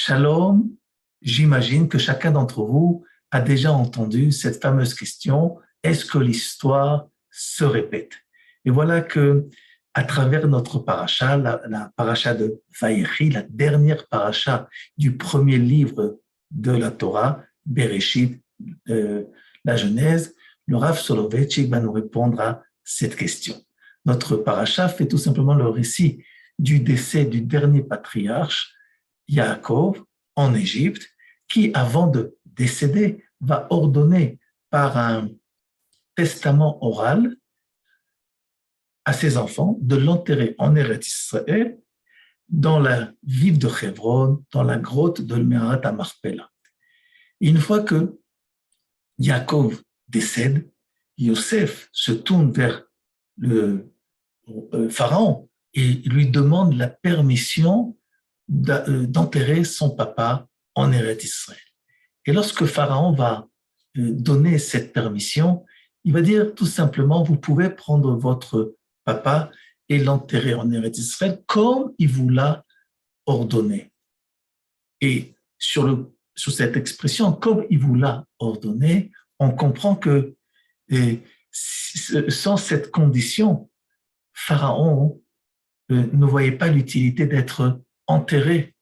Shalom, j'imagine que chacun d'entre vous a déjà entendu cette fameuse question, est-ce que l'histoire se répète? Et voilà que, à travers notre paracha, la paracha de Vaïchi, la dernière paracha du premier livre de la Torah, Bereshit, la Genèse, le Rav Soloveitchik va nous répondre à cette question. Notre paracha fait tout simplement le récit du décès du dernier patriarche, Yaakov, en Égypte, qui, avant de décéder, va ordonner par un testament oral à ses enfants de l'enterrer en Eretz Israël, dans la ville de Hebron, dans la grotte de Me'arat HaMachpelah. Une fois que Yaakov décède, Yosef se tourne vers le Pharaon et lui demande la permission d'enterrer son papa en Eretz Israël. Et lorsque Pharaon va donner cette permission, il va dire tout simplement, vous pouvez prendre votre papa et l'enterrer en Eretz Israël comme il vous l'a ordonné. Et sur cette expression, comme il vous l'a ordonné, on comprend que sans cette condition, Pharaon ne voyait pas l'utilité d'être enterré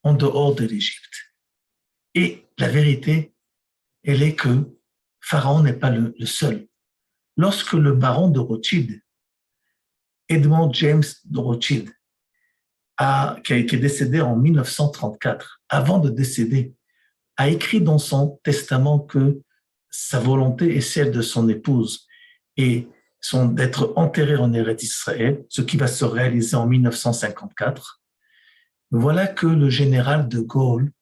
en dehors de l'Égypte. Et la vérité, elle est que Pharaon n'est pas le seul. Lorsque le baron de Rothschild, Edmond James de Rothschild, qui est décédé en 1934, avant de décéder, a écrit dans son testament que sa volonté est celle de son épouse et d'être enterré en Eretz Israël, ce qui va se réaliser en 1954. Voilà que le général de Gaulle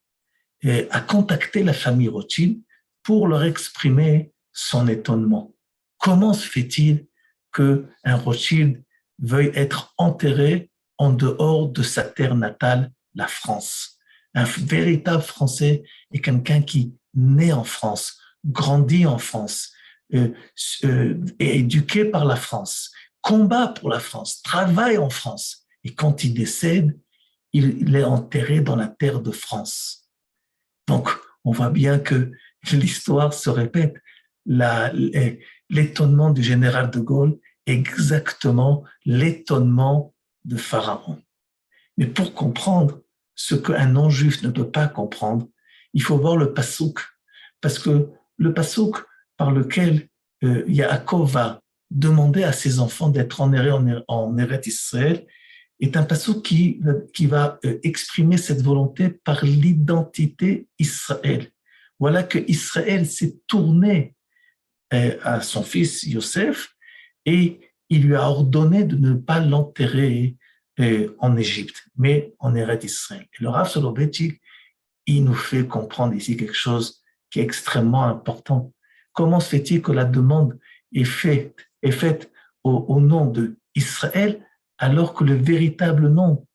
a contacté la famille Rothschild pour leur exprimer son étonnement. Comment se fait-il qu'un Rothschild veuille être enterré en dehors de sa terre natale, la France? Un véritable Français est quelqu'un qui naît en France, grandit en France, est éduqué par la France, combat pour la France, travaille en France. Et quand il décède, il est enterré dans la terre de France. Donc, on voit bien que l'histoire se répète. L'étonnement du général de Gaulle est exactement l'étonnement de Pharaon. Mais pour comprendre ce qu'un non-juif ne peut pas comprendre, il faut voir le pasouk. Parce que le pasouk par lequel Yaakov va demander à ses enfants d'être enterrés en Eretz Israël est un pasouk qui va exprimer cette volonté par l'identité Israël. Voilà que Israël s'est tourné à son fils Yosef et il lui a ordonné de ne pas l'enterrer en Égypte, mais en Eretz Israël. Et le Rav Soloveitchik, il nous fait comprendre ici quelque chose qui est extrêmement important. Comment se fait-il que la demande est faite au nom d'Israël alors que le véritable nom,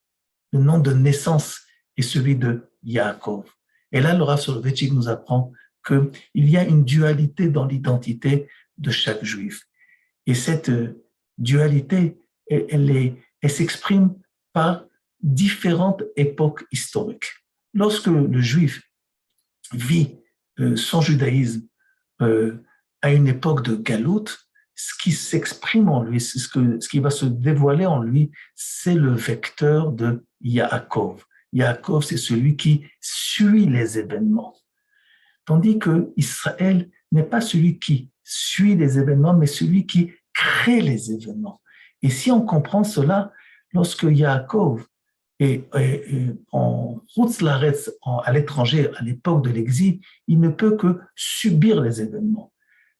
le nom de naissance est celui de Yaakov? Et là, le Rav Soloveitchik nous apprend qu'il y a une dualité dans l'identité de chaque juif. Et cette dualité, elle s'exprime par différentes époques historiques. Lorsque le juif vit son judaïsme à une époque de galoute, ce qui s'exprime en lui, ce qui va se dévoiler en lui, c'est le vecteur de Yaakov. Yaakov, c'est celui qui suit les événements. Tandis que Israël n'est pas celui qui suit les événements, mais celui qui crée les événements. Et si on comprend cela, lorsque Yaakov est en route à l'étranger, à l'époque de l'exil, il ne peut que subir les événements.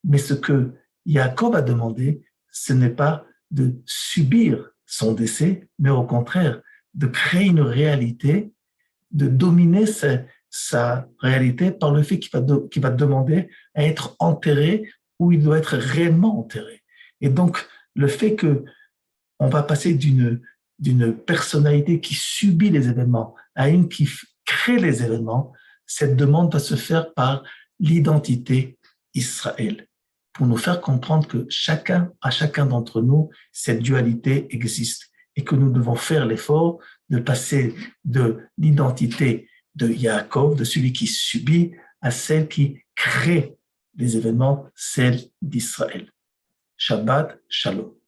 Mais ce que Yaakov a demandé, ce n'est pas de subir son décès, mais au contraire, de créer une réalité, de dominer sa réalité par le fait qu'il va demander à être enterré où il doit être réellement enterré. Et donc, le fait qu'on va passer d'une personnalité qui subit les événements à une qui crée les événements, cette demande va se faire par l'identité Israël, pour nous faire comprendre que à chacun d'entre nous, cette dualité existe et que nous devons faire l'effort de passer de l'identité de Yaakov, de celui qui subit, à celle qui crée les événements, celle d'Israël. Shabbat Shalom.